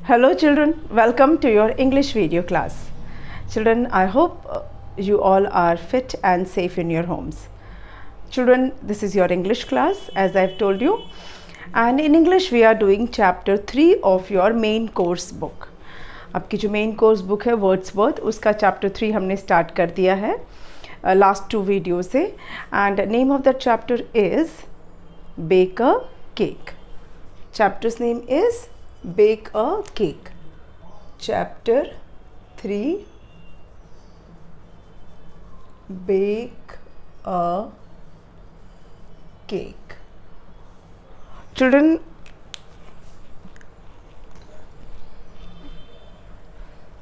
Hello children, welcome to your English video class. Children, I hope you all are fit and safe in your homes. Children, this is your English class as I've told you, and in English we are doing chapter 3 of your main course book. आपकी जो main course book है Wordsworth, उसका chapter 3 हमने start कर दिया है last 2 video से, and name of that chapter is bake a cake. Chapter's name is Bake a Cake. Chapter 3, Bake a Cake. Children,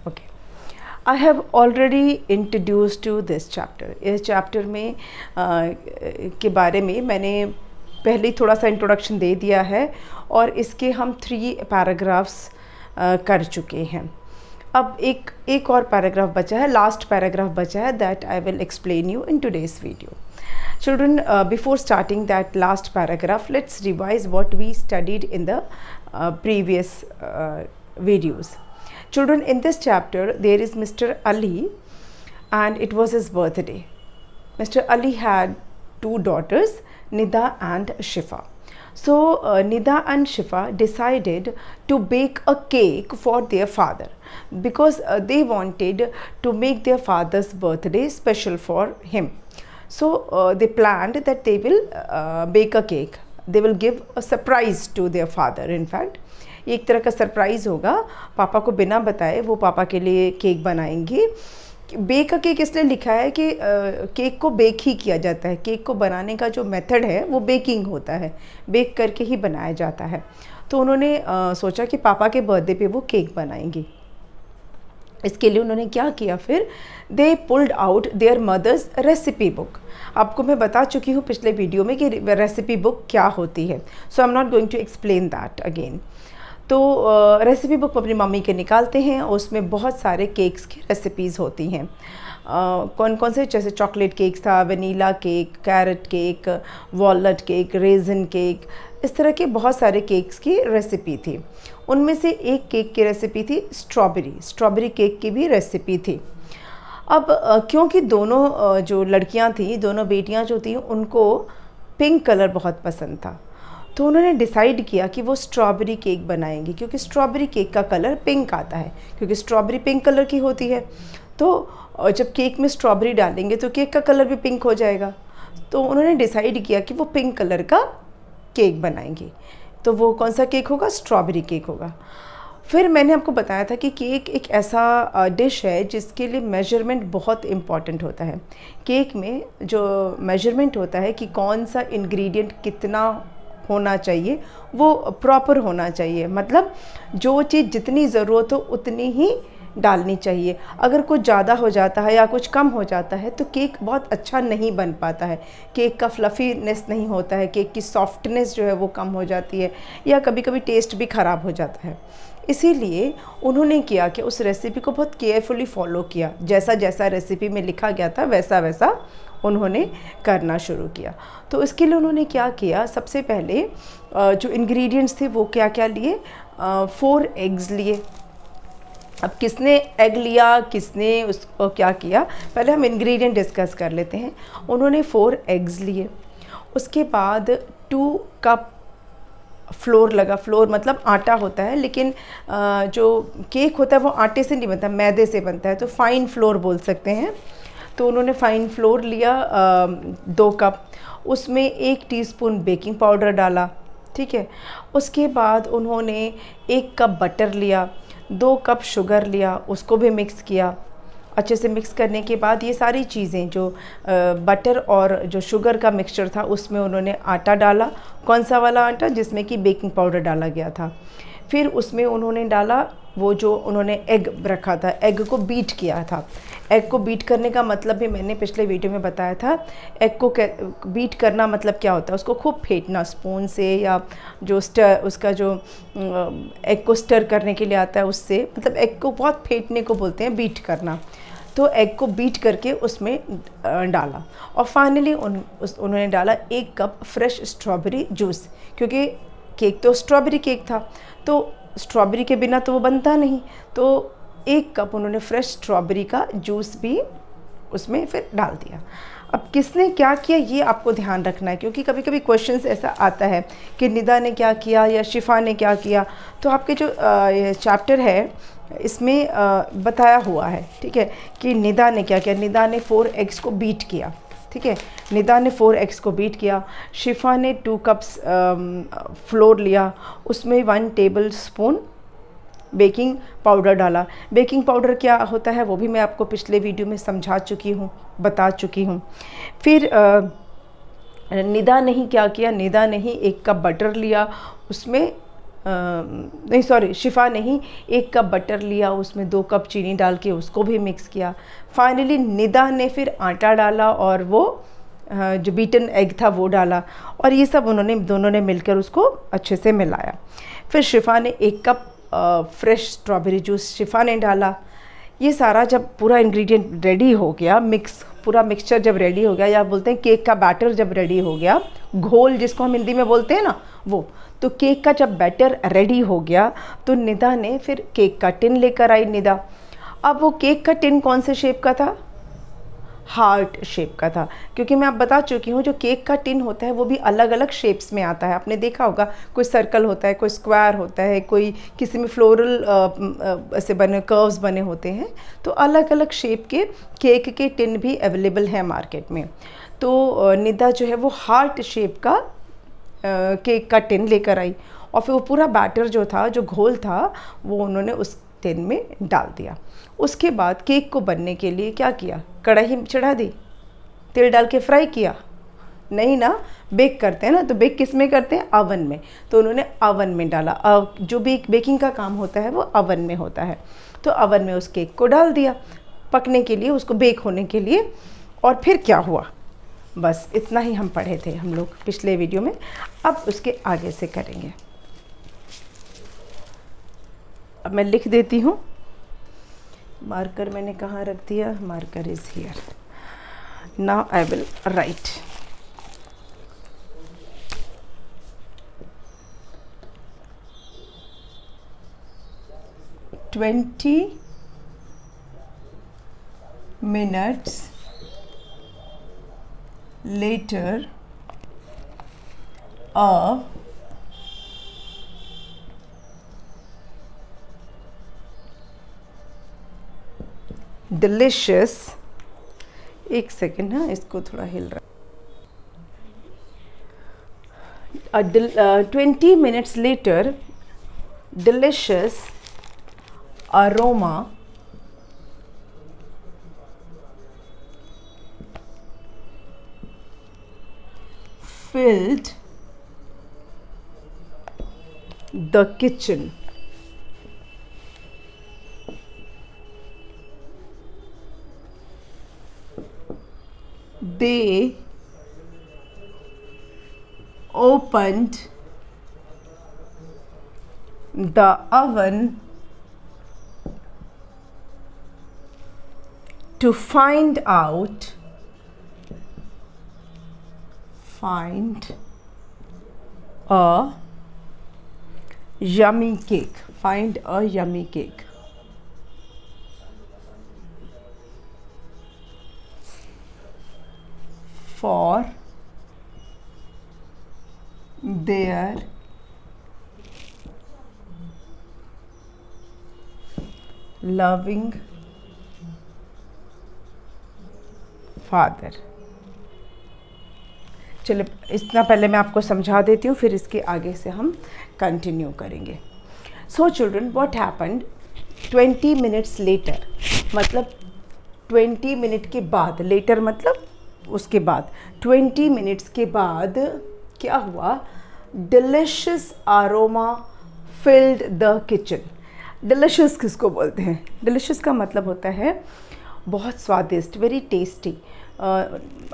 okay, I have already introduced you this chapter. इस chapter में के बारे में मैंने पहले थोड़ा सा इंट्रोडक्शन दे दिया है और इसके हम 3 पैराग्राफ्स कर चुके हैं. अब एक और पैराग्राफ बचा है, लास्ट पैराग्राफ बचा है, that I will explain you in today's video. Children, before starting that last paragraph, let's revise what we studied in the previous videos. Children, in this chapter there is Mr. Ali and it was his birthday. Mr. Ali had 2 daughters, Nida and Shifa. So Nida and Shifa decided to bake a cake for their father because they wanted to make their father's birthday special for him. So they planned that they will bake a cake. They will give a surprise to their father. In fact, एक तरह का surprise होगा, पापा को बिना बताए वो पापा के लिए केक बनाएंगे. बेक का केक इसलिए लिखा है कि केक को बेक ही किया जाता है. केक को बनाने का जो मेथड है वो बेकिंग होता है, बेक करके ही बनाया जाता है. तो उन्होंने सोचा कि पापा के बर्थडे पे वो केक बनाएंगे. इसके लिए उन्होंने क्या किया, फिर they pulled out their mother's recipe book. आपको मैं बता चुकी हूँ पिछले वीडियो में कि रेसिपी बुक क्या होती है, so I am not going to explain that again. तो रेसिपी बुक अपनी मम्मी के निकालते हैं, उसमें बहुत सारे केक्स की रेसिपीज़ होती हैं. कौन कौन से, जैसे चॉकलेट केक था, vanilla cake, carrot cake, walnut cake, raisin cake, इस तरह के बहुत सारे केक्स की रेसिपी थी. उनमें से एक केक की रेसिपी थी स्ट्रॉबेरी केक की भी रेसिपी थी. अब क्योंकि दोनों जो लड़कियां थी, दोनों बेटियां जो थी, उनको पिंक कलर बहुत पसंद था, तो उन्होंने डिसाइड किया कि वो स्ट्रॉबेरी केक बनाएंगे, क्योंकि स्ट्रॉबेरी केक का कलर पिंक आता है, क्योंकि स्ट्रॉबेरी पिंक कलर की होती है. तो जब केक में स्ट्रॉबेरी डालेंगे तो केक का कलर भी पिंक हो जाएगा. तो उन्होंने डिसाइड किया कि वो पिंक कलर का केक बनाएंगे. तो वो कौन सा केक होगा? स्ट्रॉबेरी केक होगा. फिर मैंने आपको बताया था कि केक एक ऐसा डिश है जिसके लिए मेजरमेंट बहुत इम्पॉर्टेंट होता है. केक में जो मेजरमेंट होता है कि कौन सा इंग्रेडिएंट कितना होना चाहिए, वो प्रॉपर होना चाहिए. मतलब जो चीज़ जितनी ज़रूरत हो उतनी ही डालनी चाहिए. अगर कुछ ज़्यादा हो जाता है या कुछ कम हो जाता है तो केक बहुत अच्छा नहीं बन पाता है. केक का फ्लफ़ीनेस नहीं होता है, केक की सॉफ्टनेस जो है वो कम हो जाती है, या कभी कभी टेस्ट भी ख़राब हो जाता है. इसीलिए उन्होंने किया कि उस रेसिपी को बहुत केयरफुली फॉलो किया. जैसा जैसा रेसिपी में लिखा गया था वैसा वैसा उन्होंने करना शुरू किया. तो इसके लिए उन्होंने क्या किया, सबसे पहले जो इंग्रेडिएंट्स थे वो क्या क्या लिए, 4 एग्स लिए. अब किसने एग लिया, किसने उसको क्या किया, पहले हम इंग्रेडिएंट डिस्कस कर लेते हैं. उन्होंने 4 एग्स लिए. उसके बाद 2 कप फ्लोर लगा. फ्लोर मतलब आटा होता है, लेकिन जो केक होता है वो आटे से नहीं बनता, मैदे से बनता है, तो फाइन फ्लोर बोल सकते हैं. तो उन्होंने फाइन फ्लोर लिया 2 कप. उसमें 1 टीस्पून बेकिंग पाउडर डाला, ठीक है. उसके बाद उन्होंने 1 कप बटर लिया, 2 कप शुगर लिया, उसको भी मिक्स किया. अच्छे से मिक्स करने के बाद ये सारी चीज़ें, जो बटर और जो शुगर का मिक्सचर था, उसमें उन्होंने आटा डाला. कौन सा वाला आटा? जिसमें कि बेकिंग पाउडर डाला गया था. फिर उसमें उन्होंने डाला वो जो उन्होंने एग रखा था, एग को बीट किया था. एग को बीट करने का मतलब भी मैंने पिछले वीडियो में बताया था. एग को बीट करना मतलब क्या होता है, उसको खूब फेंटना स्पून से, या जो स्टर, उसका जो एग को स्टर करने के लिए आता है उससे, मतलब एग को बहुत फेंटने को बोलते हैं, बीट करना. तो एग को बीट करके उसमें डाला. और फाइनली उन्होंने डाला 1 कप फ्रेश स्ट्रॉबेरी जूस, क्योंकि केक तो स्ट्रॉबेरी केक था, तो स्ट्रॉबेरी के बिना तो वो बनता नहीं, तो 1 कप उन्होंने फ्रेश स्ट्रॉबेरी का जूस भी उसमें फिर डाल दिया। अब किसने क्या किया ये आपको ध्यान रखना है, क्योंकि कभी कभी क्वेश्चंस ऐसा आता है कि निदा ने क्या किया या शिफा ने क्या किया। तो आपके जो चैप्टर है इसमें बताया हुआ है, ठीक है, कि निदा ने क्या किया। निदा ने 4 एग्स को बीट किया, ठीक है, निदा ने 4 एग्स को बीट किया। शिफा ने 2 कप्स फ्लोर लिया, उसमें 1 टेबल स्पून बेकिंग पाउडर डाला। बेकिंग पाउडर क्या होता है वो भी मैं आपको पिछले वीडियो में समझा चुकी हूँ, बता चुकी हूँ। फिर निदा ने ही क्या किया, निदा ने ही 1 कप बटर लिया, उसमें नहीं सॉरी शिफा ने ही 1 कप बटर लिया, उसमें 2 कप चीनी डाल के उसको भी मिक्स किया। फाइनली निदा ने फिर आटा डाला और वो जो बीटन एग था वो डाला, और ये सब उन्होंने दोनों ने मिलकर उसको अच्छे से मिलाया। फिर शिफा ने 1 कप फ्रेश स्ट्रॉबेरी जूस शिफा ने डाला। ये सारा जब पूरा इंग्रेडिएंट रेडी हो गया, पूरा मिक्सचर जब रेडी हो गया, या बोलते हैं केक का बैटर जब रेडी हो गया, घोल जिसको हम हिंदी में बोलते हैं ना वो, तो केक का जब बैटर रेडी हो गया तो निदा ने फिर केक का टिन लेकर आई निदा। अब वो केक का टिन कौन से शेप का था, हार्ट शेप का था, क्योंकि मैं आप बता चुकी हूँ जो केक का टिन होता है वो भी अलग अलग शेप्स में आता है। आपने देखा होगा कोई सर्कल होता है, कोई स्क्वायर होता है, कोई किसी में फ्लोरल ऐसे बने कर्व्स बने होते हैं। तो अलग अलग शेप के केक के टिन भी अवेलेबल हैं मार्केट में। तो निदा जो है वो हार्ट शेप का केक का टिन लेकर आई, और फिर वो पूरा बैटर जो था, जो घोल था, वो उन्होंने उस टिन में डाल दिया। उसके बाद केक को बनने के लिए क्या किया, कढ़ाई चढ़ा दी, तेल डाल के फ्राई किया, नहीं ना, बेक करते हैं ना, तो बेक किस में करते हैं, अवन में। तो उन्होंने अवन में डाला। जो भी बेकिंग का काम होता है वो अवन में होता है। तो अवन में उस केक को डाल दिया पकने के लिए, उसको बेक होने के लिए। और फिर क्या हुआ, बस इतना ही हम पढ़े थे हम लोग पिछले वीडियो में। अब उसके आगे से करेंगे। अब मैं लिख देती हूँ, मार्कर मैंने कहाँ रख दिया, marker is here, now I will write. Twenty minutes later a delicious, एक सेकेंड, हाँ इसको थोड़ा हिल रहा, 20 minutes later delicious aroma filled the kitchen. They opened the oven to find a yummy cake. Find a yummy cake. For their loving father. चलिए इतना पहले मैं आपको समझा देती हूँ, फिर इसके आगे से हम कंटिन्यू करेंगे। So children, what happened 20 minutes later, मतलब 20 मिनट के बाद, लेटर मतलब उसके बाद, 20 minutes के बाद क्या हुआ, डिलिशियस आरोमा फिल्ड द किचन। डिलिशियस किसको बोलते हैं, डिलिशियस का मतलब होता है बहुत स्वादिष्ट, वेरी टेस्टी।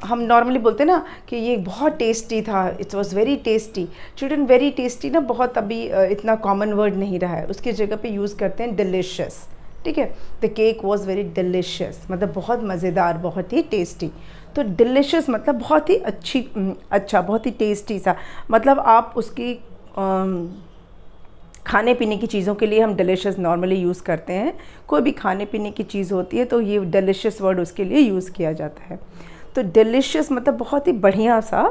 हम नॉर्मली बोलते हैं ना कि ये बहुत टेस्टी था, it was very tasty. Children, very tasty ना बहुत अभी इतना कॉमन वर्ड नहीं रहा है, उसकी जगह पे यूज़ करते हैं डिलिशियस, ठीक है। The cake was very delicious, मतलब बहुत मज़ेदार, बहुत ही टेस्टी। तो डिलिशियस मतलब बहुत ही अच्छा, बहुत ही टेस्टी सा, मतलब आप उसकी खाने पीने की चीज़ों के लिए हम डिलीशियस नॉर्मली यूज़ करते हैं। कोई भी खाने पीने की चीज़ होती है तो ये डिलीशियस वर्ड उसके लिए यूज़ किया जाता है। तो डिलीशियस मतलब बहुत ही बढ़िया सा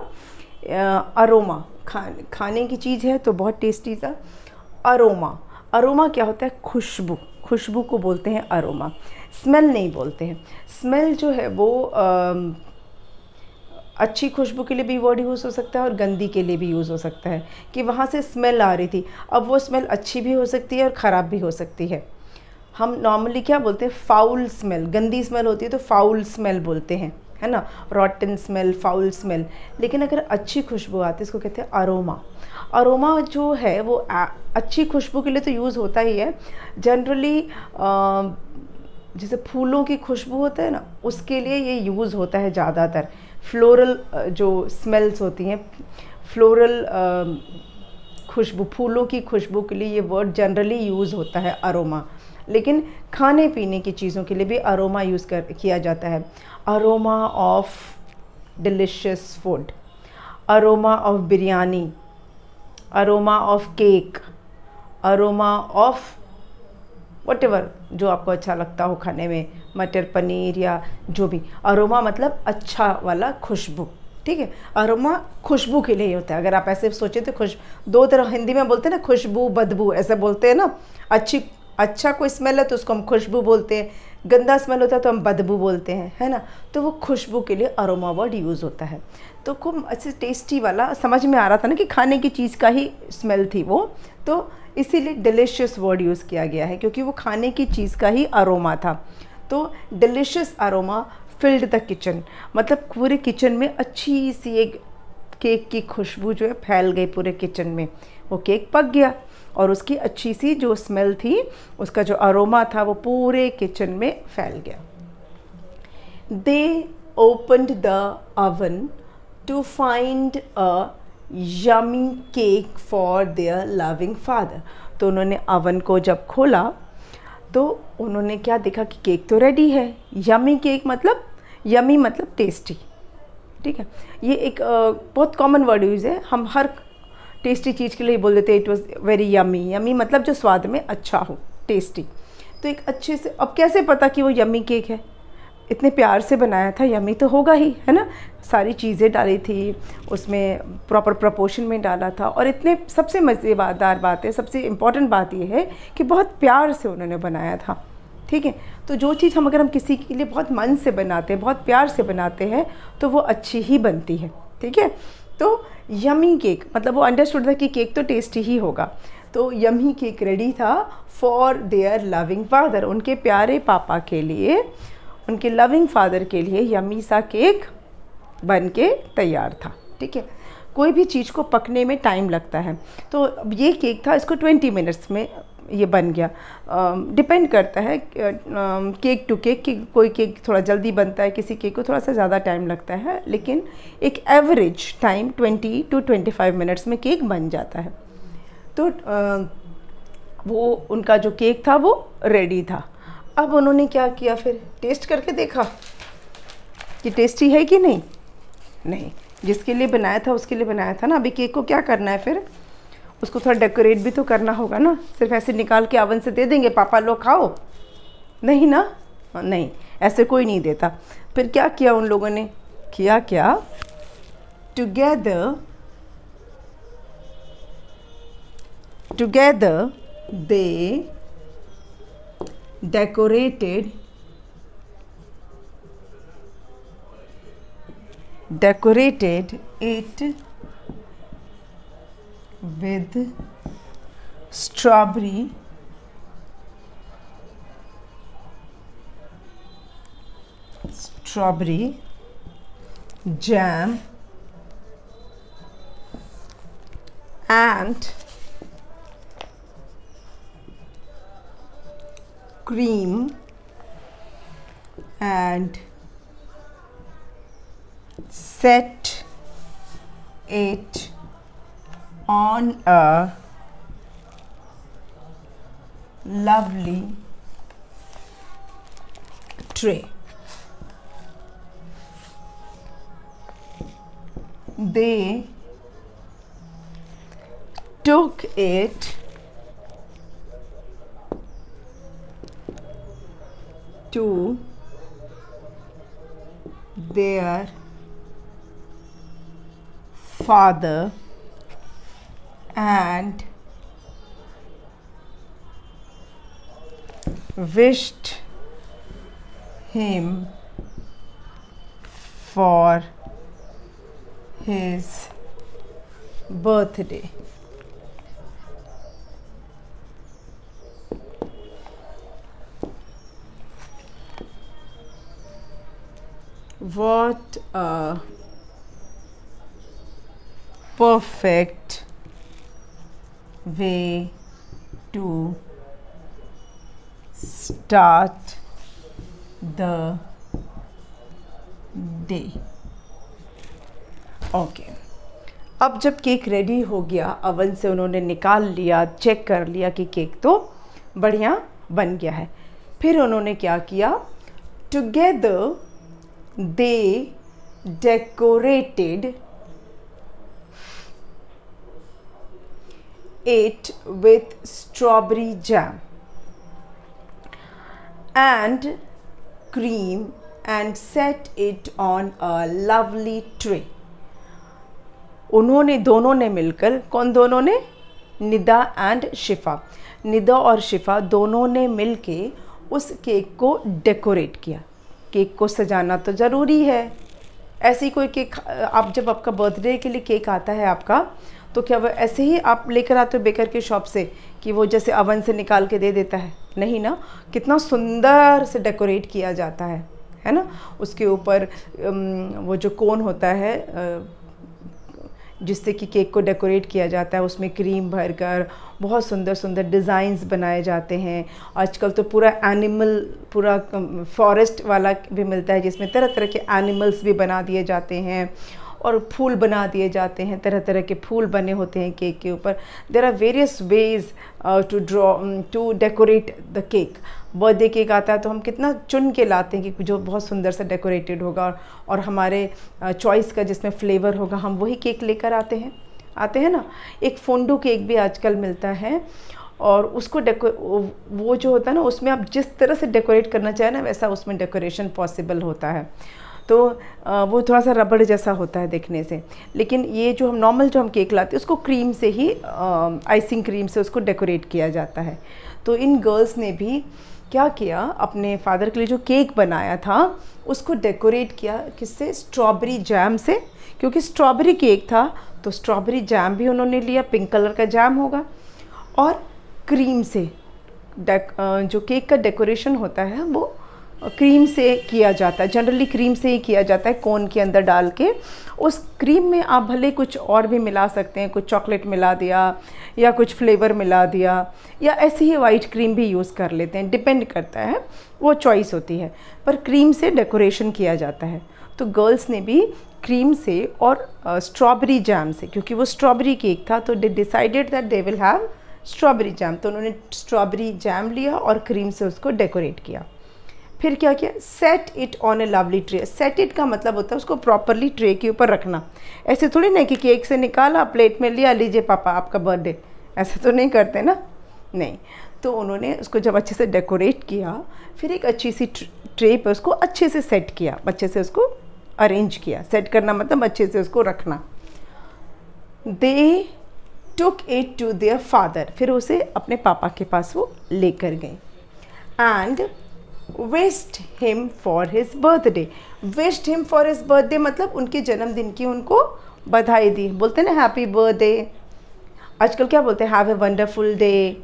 अरोमा, खाने की चीज़ है तो बहुत टेस्टी सा अरोमा। अरोमा क्या होता है? खुशबू। खुशबू को बोलते हैं अरोमा, स्मेल नहीं बोलते हैं। स्मेल जो है वो अच्छी खुशबू के लिए भी वर्ड यूज़ हो सकता है और गंदी के लिए भी यूज़ हो सकता है, कि वहाँ से स्मेल आ रही थी। अब वो स्मेल अच्छी भी हो सकती है और ख़राब भी हो सकती है। हम नॉर्मली क्या बोलते हैं? फाउल स्मेल, गंदी स्मेल होती है तो फाउल स्मेल बोलते हैं, है ना, रॉटन स्मेल, फाउल स्मेल। लेकिन अगर अच्छी खुशबू आती है इसको कहते हैं अरोमा। अरोमा जो है वो अच्छी खुशबू के लिए तो यूज़ होता ही है। जनरली जैसे फूलों की खुशबू होता है ना, उसके लिए ये यूज़ होता है ज़्यादातर। फ्लोरल जो स्मेल्स होती हैं, फ्लोरल खुशबू, फूलों की खुशबू के लिए ये वर्ड जनरली यूज़ होता है अरोमा। लेकिन खाने पीने की चीज़ों के लिए भी अरोमा किया जाता है। Aroma of delicious food, aroma of biryani, aroma of cake, aroma of whatever जो आपको अच्छा लगता हो खाने में, मटर पनीर या जो भी। अरोमा मतलब अच्छा वाला खुशबू, ठीक है। अरोमा खुशबू के लिए ही होता है। अगर आप ऐसे सोचें तो दो तरह हिंदी में बोलते हैं ना, खुशबू बदबू ऐसे बोलते हैं ना। अच्छा कोई स्मेल है तो उसको हम खुशबू बोलते हैं, गंदा स्मेल होता है तो हम बदबू बोलते हैं, है ना। तो वो खुशबू के लिए अरोमा वर्ड यूज़ होता है। तो खूब अच्छे टेस्टी वाला समझ में आ रहा था ना कि खाने की चीज़ का ही स्मेल थी वो, तो इसीलिए डिलिशियस वर्ड यूज़ किया गया है, क्योंकि वो खाने की चीज़ का ही अरोमा था। तो delicious aroma filled the kitchen, मतलब पूरे किचन में अच्छी सी एक केक की खुशबू जो है फैल गई पूरे किचन में। वो केक पक गया और उसकी अच्छी सी जो स्मेल थी, उसका जो अरोमा था वो पूरे किचन में फैल गया। They opened the oven to find a yummy cake for their loving father. तो उन्होंने ओवन को जब खोला तो उन्होंने क्या देखा कि केक तो रेडी है। यमी केक मतलब, यमी मतलब टेस्टी, ठीक है। ये एक बहुत कॉमन वर्ड यूज़ है, हम हर टेस्टी चीज़ के लिए बोल देते हैं it was very yummy. Yummy मतलब जो स्वाद में अच्छा हो, टेस्टी। तो एक अच्छे से, अब कैसे पता कि वो यमी केक है? इतने प्यार से बनाया था, यमी तो होगा ही, है ना। सारी चीज़ें डाली थी उसमें, प्रॉपर प्रपोर्शन में डाला था, और इतने सबसे मज़ेदार बात है, सबसे इम्पॉर्टेंट बात ये है कि बहुत प्यार से उन्होंने बनाया था, ठीक है। तो जो चीज़ अगर हम किसी के लिए बहुत मन से बनाते हैं, बहुत प्यार से बनाते हैं, तो वो अच्छी ही बनती है, ठीक है। तो यमी केक मतलब वो अंडरस्टूड था कि केक तो टेस्टी ही होगा। तो यमी केक रेडी था फॉर देयर लविंग फादर, उनके प्यारे पापा के लिए, उनके लविंग फादर के लिए यमी सा केक बन के तैयार था, ठीक है। कोई भी चीज़ को पकने में टाइम लगता है, तो ये केक था, इसको 20 मिनट्स में ये बन गया। डिपेंड करता है केक टू केक, कि कोई केक थोड़ा जल्दी बनता है, किसी केक को थोड़ा सा ज़्यादा टाइम लगता है, लेकिन एक एवरेज टाइम 20 to 25 मिनट्स में केक बन जाता है। तो वो उनका जो केक था वो रेडी था। अब उन्होंने क्या किया, फिर टेस्ट करके देखा कि टेस्टी है कि नहीं। नहीं, जिसके लिए बनाया था उसके लिए बनाया था ना। अभी केक को क्या करना है, फिर उसको थोड़ा डेकोरेट भी तो करना होगा ना। सिर्फ ऐसे निकाल के ओवन से दे देंगे पापा लो खाओ, नहीं ना, नहीं, ऐसे कोई नहीं देता। फिर क्या किया उन लोगों ने, किया क्या, together they decorated it with strawberry jam and cream and set it on a lovely tray. They took it to their father and wished him for his birthday. What a perfect way to start the day. Okay अब जब cake ready हो गया, oven से उन्होंने निकाल लिया, check कर लिया कि केक तो बढ़िया बन गया है। फिर उन्होंने क्या किया, together they decorated it with strawberry jam and cream and set it on a lovely tray. उन्होंने दोनों ने मिलकर, कौन दोनों ने, निदा एंड शिफा, निदा और शिफा दोनों ने मिलके उस केक को डेकोरेट किया। केक को सजाना तो ज़रूरी है। ऐसी कोई केक आप जब आपका बर्थडे के लिए केक आता है आपका, तो क्या वो ऐसे ही आप लेकर आते हो बेकर की शॉप से कि वो जैसे अवन से निकाल के दे देता है? नहीं ना, कितना सुंदर से डेकोरेट किया जाता है ना। उसके ऊपर वो जो कोन होता है जिससे कि केक को डेकोरेट किया जाता है, उसमें क्रीम भरकर बहुत सुंदर सुंदर डिज़ाइंस बनाए जाते हैं। आजकल तो पूरा एनिमल, पूरा फॉरेस्ट वाला भी मिलता है जिसमें तरह तरह के एनिमल्स भी बना दिए जाते हैं और फूल बना दिए जाते हैं, तरह तरह के फूल बने होते हैं केक के ऊपर। There are various ways to decorate the cake. Birthday cake आता है तो हम कितना चुन के लाते हैं कि जो बहुत सुंदर सा डेकोरेटेड होगा और हमारे चॉइस का जिसमें फ्लेवर होगा, हम वही केक लेकर आते हैं ना। एक फोंडू केक भी आजकल मिलता है और उसको वो जो होता है ना, उसमें आप जिस तरह से डेकोरेट करना चाहें ना, वैसा उसमें डेकोरेशन पॉसिबल होता है। तो वो थोड़ा सा रबड़ जैसा होता है देखने से। लेकिन ये जो हम नॉर्मल जो हम केक लाते हैं उसको क्रीम से ही, आइसिंग क्रीम से उसको डेकोरेट किया जाता है। तो इन गर्ल्स ने भी क्या किया, अपने फादर के लिए जो केक बनाया था उसको डेकोरेट किया किससे, स्ट्रॉबेरी जैम से। क्योंकि स्ट्रॉबेरी केक था तो स्ट्रॉबेरी जैम भी उन्होंने लिया, पिंक कलर का जैम होगा, और क्रीम से जो केक का डेकोरेशन होता है वो क्रीम से किया जाता है। जनरली क्रीम से ही किया जाता है, कोन के अंदर डाल के। उस क्रीम में आप भले कुछ और भी मिला सकते हैं, कुछ चॉकलेट मिला दिया या कुछ फ्लेवर मिला दिया, या ऐसे ही वाइट क्रीम भी यूज़ कर लेते हैं, डिपेंड करता है, वो चॉइस होती है। पर क्रीम से डेकोरेशन किया जाता है। तो गर्ल्स ने भी क्रीम से और स्ट्रॉबेरी जैम से, क्योंकि वो स्ट्रॉबेरी केक था तो they decided that they will have strawberry jam, तो उन्होंने स्ट्रॉबेरी जैम लिया और क्रीम से उसको डेकोरेट किया। फिर क्या किया, set it on A lovely tray. Set it का मतलब होता है उसको प्रॉपरली ट्रे के ऊपर रखना। ऐसे थोड़ी नहीं कि केक से निकाला, प्लेट में लिया, लीजिए पापा आपका बर्थडे, ऐसा तो नहीं करते ना, नहीं। तो उन्होंने उसको जब अच्छे से डेकोरेट किया, फिर एक अच्छी सी ट्रे पर उसको अच्छे से सेट किया, अच्छे से उसको अरेंज किया। सेट करना मतलब अच्छे से उसको रखना। They took it to their father, फिर उसे अपने पापा के पास वो लेकर गए। And wished him for his birthday. Wished him for his birthday मतलब उनके जन्मदिन की उनको बधाई दी। बोलते हैं ना हैप्पी बर्थडे, आजकल क्या बोलते हैं, हैव ए वंडरफुल डे,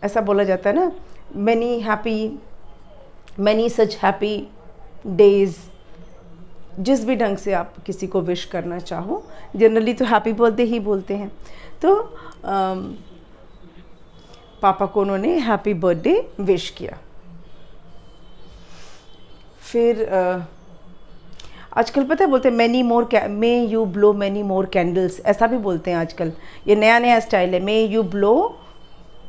ऐसा बोला जाता है ना। मैनी सच हैप्पी डेज, जिस भी ढंग से आप किसी को विश करना चाहो, जनरली तो हैप्पी बर्थडे ही बोलते हैं। तो पापा को उन्होंने हैप्पी बर्थडे विश किया। फिर आजकल पता है बोलते हैं many more, may you blow many more candles, ऐसा भी बोलते हैं आजकल। ये नया नया स्टाइल है, may you blow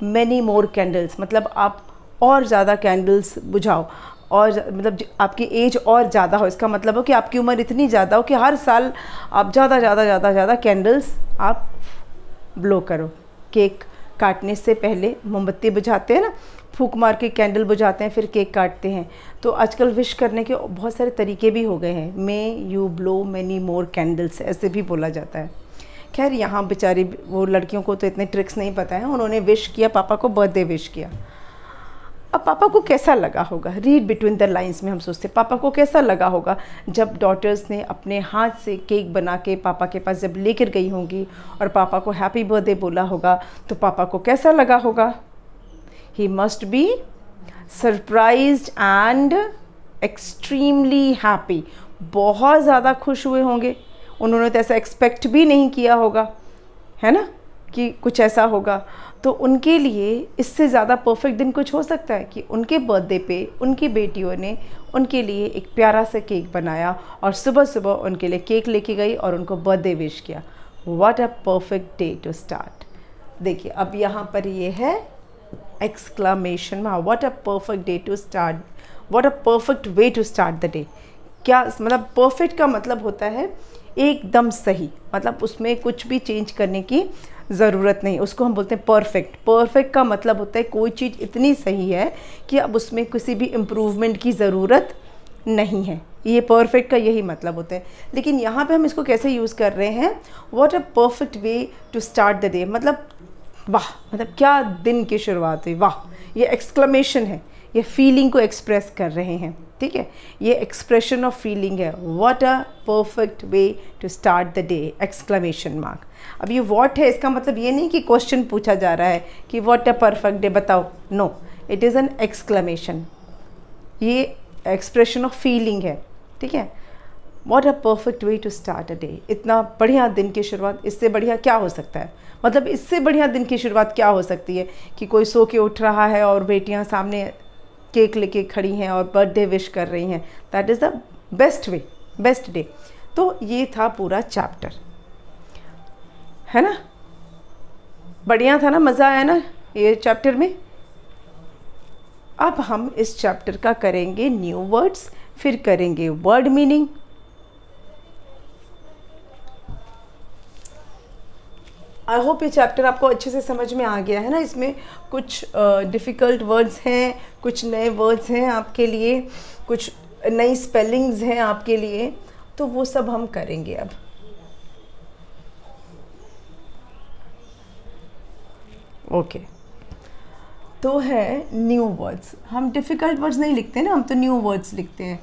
many more candles, मतलब आप और ज़्यादा कैंडल्स बुझाओ, और मतलब आपकी एज और ज़्यादा हो। इसका मतलब हो कि आपकी उम्र इतनी ज़्यादा हो कि हर साल आप ज़्यादा कैंडल्स आप ब्लो करो। केक काटने से पहले मोमबत्ती बुझाते हैं ना, फूंक मार के कैंडल बुझाते हैं, फिर केक काटते हैं। तो आजकल विश करने के बहुत सारे तरीके भी हो गए हैं। May you blow many more candles, ऐसे भी बोला जाता है। खैर यहाँ बेचारी वो लड़कियों को तो इतने ट्रिक्स नहीं पता है, उन्होंने विश किया, पापा को बर्थडे विश किया। अब पापा को कैसा लगा होगा, रीड बिटवीन द लाइंस में हम सोचते हैं पापा को कैसा लगा होगा जब डॉटर्स ने अपने हाथ से केक बना के पापा के पास जब लेकर गई होंगी और पापा को हैप्पी बर्थडे बोला होगा, तो पापा को कैसा लगा होगा? He must be surprised and extremely happy, बहुत ज़्यादा खुश हुए होंगे। उन्होंने तो ऐसा एक्सपेक्ट भी नहीं किया होगा, है ना, कि कुछ ऐसा होगा। तो उनके लिए इससे ज़्यादा परफेक्ट दिन कुछ हो सकता है कि उनके बर्थडे पे उनकी बेटियों ने उनके लिए एक प्यारा सा केक बनाया और सुबह सुबह उनके लिए केक लेके गई और उनको बर्थडे विश किया। What a perfect day to start. देखिए अब यहाँ पर ये है exclamation mark, what a perfect day to start, what a perfect way to start the day. क्या मतलब परफेक्ट का मतलब होता है एकदम सही, मतलब उसमें कुछ भी चेंज करने की ज़रूरत नहीं, उसको हम बोलते हैं परफेक्ट। परफेक्ट का मतलब होता है कोई चीज़ इतनी सही है कि अब उसमें किसी भी इम्प्रूवमेंट की ज़रूरत नहीं है, ये परफेक्ट का यही मतलब होता है। लेकिन यहाँ पे हम इसको कैसे यूज़ कर रहे हैं, what a perfect way to start the day, मतलब वाह, मतलब क्या दिन की शुरुआत हुई, वाह। ये एक्सक्लेमेशन है, ये फीलिंग को एक्सप्रेस कर रहे हैं, ठीक है, ये एक्सप्रेशन ऑफ फीलिंग है। What a perfect way to start the day, exclamation mark. अब ये व्हाट है, इसका मतलब ये नहीं कि क्वेश्चन पूछा जा रहा है कि व्हाट अ परफेक्ट डे बताओ, no, it is an exclamation, ये एक्सप्रेशन ऑफ फीलिंग है, ठीक है। What a perfect way to start a day, इतना बढ़िया दिन की शुरुआत, इससे बढ़िया क्या हो सकता है, मतलब इससे बढ़िया दिन की शुरुआत क्या हो सकती है कि कोई सो के उठ रहा है और बेटियां सामने केक लेके खड़ी हैं और बर्थडे विश कर रही हैं। That is the best way, best day. तो ये था पूरा चैप्टर, है ना, बढ़िया था ना, मज़ा आया ना ये चैप्टर में। अब हम इस चैप्टर का करेंगे न्यू वर्ड्स, फिर करेंगे वर्ड मीनिंग। आई होप ये चैप्टर आपको अच्छे से समझ में आ गया है ना। इसमें कुछ डिफ़िकल्ट वर्ड्स हैं, कुछ नए वर्ड्स हैं आपके लिए, कुछ नई स्पेलिंग्स हैं आपके लिए, तो वो सब हम करेंगे अब। ओके, तो है न्यू वर्ड्स। हम डिफ़िकल्ट वर्ड्स नहीं लिखते ना, हम तो न्यू वर्ड्स लिखते हैं,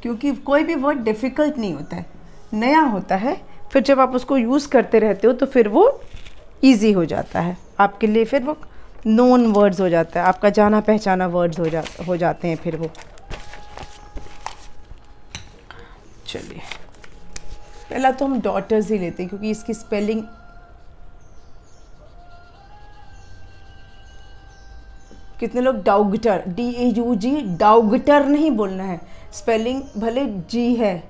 क्योंकि कोई भी वर्ड डिफ़िकल्ट नहीं होता है, नया होता है। फिर जब आप उसको यूज़ करते रहते हो तो फिर वो ईजी हो जाता है आपके लिए, फिर वो नोन वर्ड्स हो जाता है, आपका जाना पहचाना वर्ड्स हो जाते हैं फिर वो। चलिए पहला तो हम डॉटर्स ही लेते हैं, क्योंकि इसकी स्पेलिंग कितने लोग डाउगटर, DAUG, डाउगटर नहीं बोलना है, स्पेलिंग भले जी है,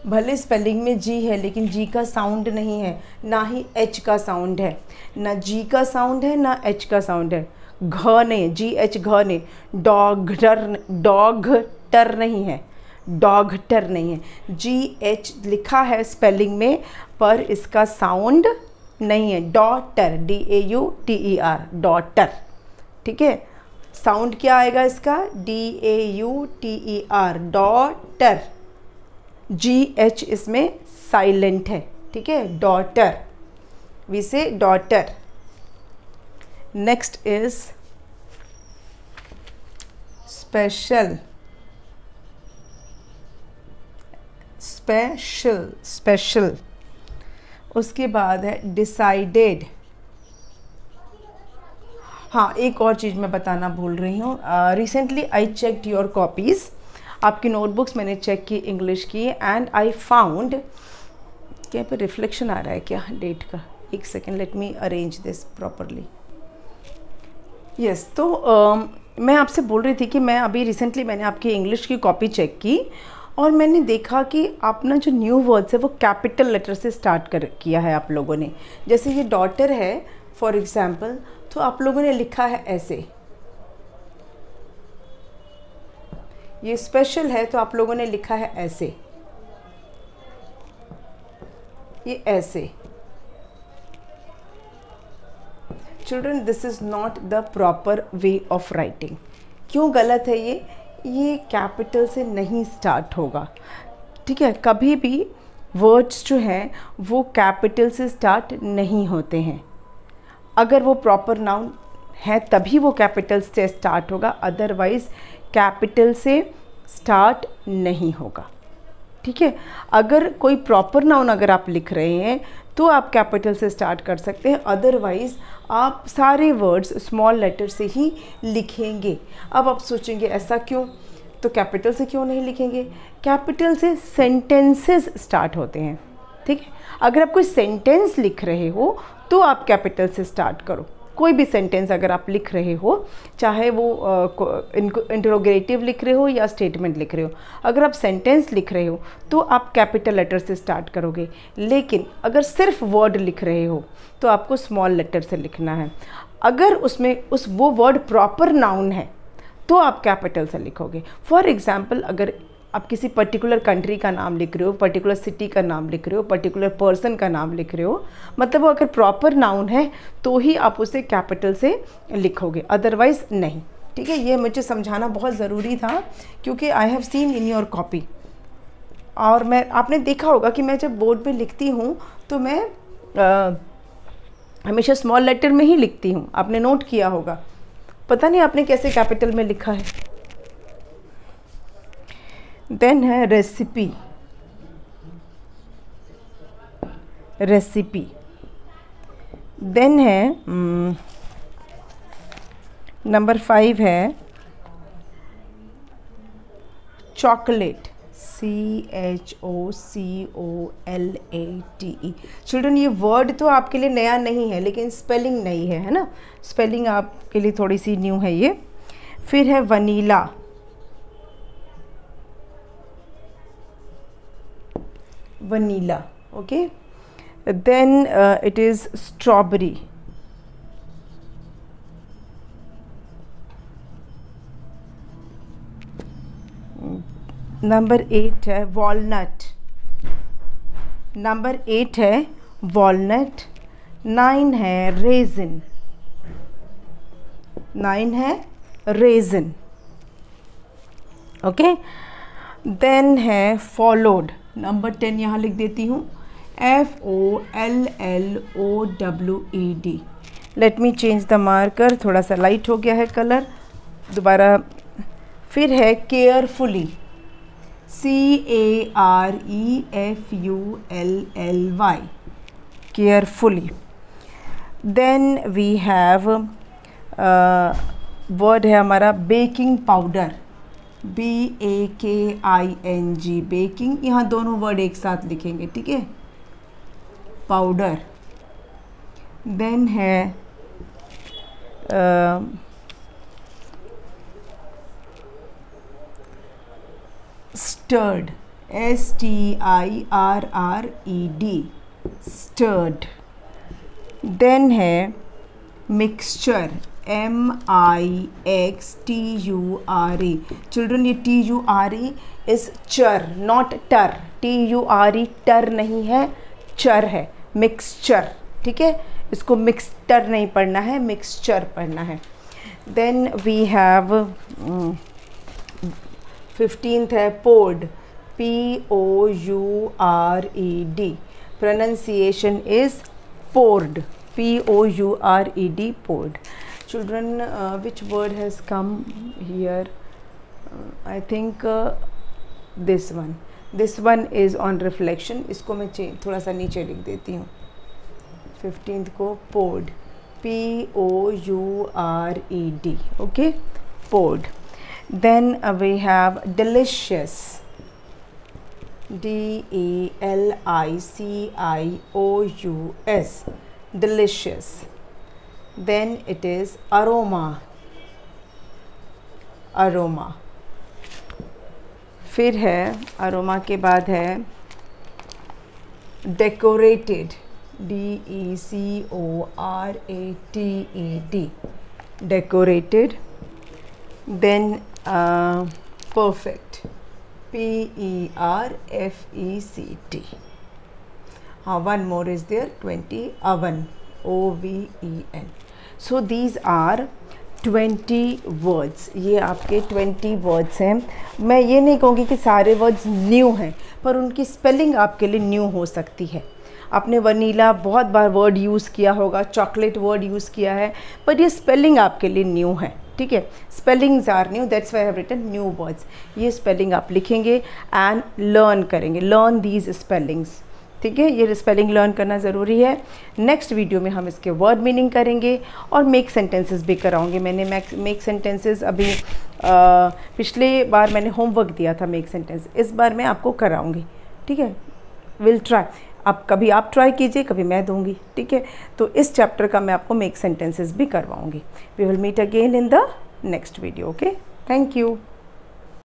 भले स्पेलिंग में जी है, लेकिन जी का साउंड नहीं है, ना ही एच का साउंड है, ना जी का साउंड है, ना एच का साउंड है, घ नहीं, GH घ नहीं, डॉगटर नहीं है, डॉगटर नहीं है, GH लिखा है स्पेलिंग में पर इसका साउंड नहीं है, डॉटर, DAUTER, डॉटर, ठीक है। साउंड क्या आएगा इसका, DAUTER, डॉटर, GH इसमें साइलेंट है, ठीक है, डॉटर, वी से daughter. Next is special, special, special. उसके बाद है डिसाइडेड। हाँ, एक और चीज़ मैं बताना भूल रही हूँ, recently I checked your copies, आपकी नोटबुक्स मैंने चेक की इंग्लिश की, एंड आई फाउंड, क्या पे रिफ्लेक्शन आ रहा है क्या डेट का, एक second, let me arrange this properly. Yes, तो मैं आपसे बोल रही थी कि मैं अभी रिसेंटली मैंने आपकी इंग्लिश की कॉपी चेक की और मैंने देखा कि आपने जो न्यू वर्ड्स है वो कैपिटल लेटर से स्टार्ट किया है आप लोगों ने। जैसे ये डॉटर है फॉर एग्जाम्पल, तो आप लोगों ने लिखा है ऐसे, ये स्पेशल है तो आप लोगों ने लिखा है ऐसे, ये ऐसे। Children this is not the proper way of writing. क्यों गलत है ये कैपिटल से नहीं स्टार्ट होगा, ठीक है। कभी भी वर्ड्स जो हैं वो कैपिटल से स्टार्ट नहीं होते हैं। अगर वो प्रॉपर नाउन है तभी वो कैपिटल से स्टार्ट होगा, अदरवाइज़ कैपिटल से स्टार्ट नहीं होगा, ठीक है। अगर कोई प्रॉपर नाउन अगर आप लिख रहे हैं तो आप कैपिटल से स्टार्ट कर सकते हैं, अदरवाइज़ आप सारे वर्ड्स स्मॉल लेटर से ही लिखेंगे। अब आप सोचेंगे ऐसा क्यों, तो कैपिटल से क्यों नहीं लिखेंगे? कैपिटल से सेंटेंसेस स्टार्ट होते हैं, ठीक है। अगर आप कोई सेंटेंस लिख रहे हो तो आप कैपिटल से स्टार्ट करो। कोई भी सेंटेंस अगर आप लिख रहे हो, चाहे वो इंटरोगेटिव लिख रहे हो या स्टेटमेंट लिख रहे हो, अगर आप सेंटेंस लिख रहे हो तो आप कैपिटल लेटर से स्टार्ट करोगे। लेकिन अगर सिर्फ वर्ड लिख रहे हो तो आपको स्मॉल लेटर से लिखना है। अगर उसमें वो वर्ड प्रॉपर नाउन है तो आप कैपिटल से लिखोगे। फॉर एग्ज़ाम्पल, अगर आप किसी पर्टिकुलर कंट्री का नाम लिख रहे हो, पर्टिकुलर सिटी का नाम लिख रहे हो, पर्टिकुलर पर्सन का नाम लिख रहे हो, मतलब वो अगर प्रॉपर नाउन है तो ही आप उसे कैपिटल से लिखोगे, अदरवाइज़ नहीं, ठीक है। ये मुझे समझाना बहुत ज़रूरी था क्योंकि I have seen in your copy, और आपने देखा होगा कि मैं जब बोर्ड पे लिखती हूँ तो मैं हमेशा स्मॉल लेटर में ही लिखती हूँ। आपने नोट किया होगा, पता नहीं आपने कैसे कैपिटल में लिखा है। देन है रेसिपी, देन है नंबर 5 है चॉकलेट, CHOCOLATE। चिल्ड्रन ये वर्ड तो आपके लिए नया नहीं है, लेकिन स्पेलिंग नई है ना, स्पेलिंग आपके लिए थोड़ी सी न्यू है ये। फिर है vanilla, okay. Then it is strawberry, number 8 है वॉलनट, 9 है रेजिन, ओके। देन है फॉलोड, नंबर 10 यहाँ लिख देती हूँ, FOLLOWED। Let me change the marker, थोड़ा सा लाइट हो गया है कलर दोबारा। फिर है carefully, CAREFULLY, carefully. Then we have word है हमारा बेकिंग पाउडर, BAKING, बेकिंग। यहाँ दोनों वर्ड एक साथ लिखेंगे, ठीक है, पाउडर। देन है स्टर्ड, STIRRED, स्टर्ड। देन है मिक्सचर, MIXTURE। चिल्ड्रन ये TURE इज़ चर, नॉट टर। TURE टर नहीं है, चर है, मिक्सचर, ठीक है। इसको मिक्सटर नहीं पढ़ना है, मिक्सचर पढ़ना है। देन वी हैव 15th है poured, POURED। Pronunciation is poured, POURED, poured. Children, which word has come here? I think this one is on reflection. इसको मैं थोड़ा सा नीचे लिख देती हूँ। 15th को poured, POURED, okay, poured. Then we have delicious, DELICIOUS, delicious. Then it is aroma, फिर है अरोमा के बाद है decorated, DECORATED, decorated. Then perfect, PERFECT. One more is there, 20, oven, OVEN. So these are 20 words, ये आपके 20 words हैं। मैं ये नहीं कहूँगी कि सारे वर्ड्स न्यू हैं, पर उनकी स्पेलिंग आपके लिए न्यू हो सकती है। आपने वनीला बहुत बार वर्ड यूज़ किया होगा, चॉकलेट वर्ड यूज़ किया है, पर ये स्पेलिंग आपके लिए न्यू है, ठीक है। Spellings are new, that's why I have written new words. ये स्पेलिंग आप लिखेंगे एंड लर्न करेंगे, लर्न दीज स्पेलिंग्स, ठीक है। ये स्पेलिंग लर्न करना ज़रूरी है। नेक्स्ट वीडियो में हम इसके वर्ड मीनिंग करेंगे और मेक सेंटेंसेस भी कराऊंगे। मैंने मेक सेंटेंसेस अभी पिछले बार मैंने होमवर्क दिया था मेक सेंटेंस, इस बार मैं आपको कराऊंगी, ठीक है। विल ट्राई, अब कभी आप ट्राई कीजिए, कभी मैं दूंगी, ठीक है। तो इस चैप्टर का मैं आपको मेक सेंटेंसेस भी करवाऊंगी। We will meet again in the next video. Okay, thank you.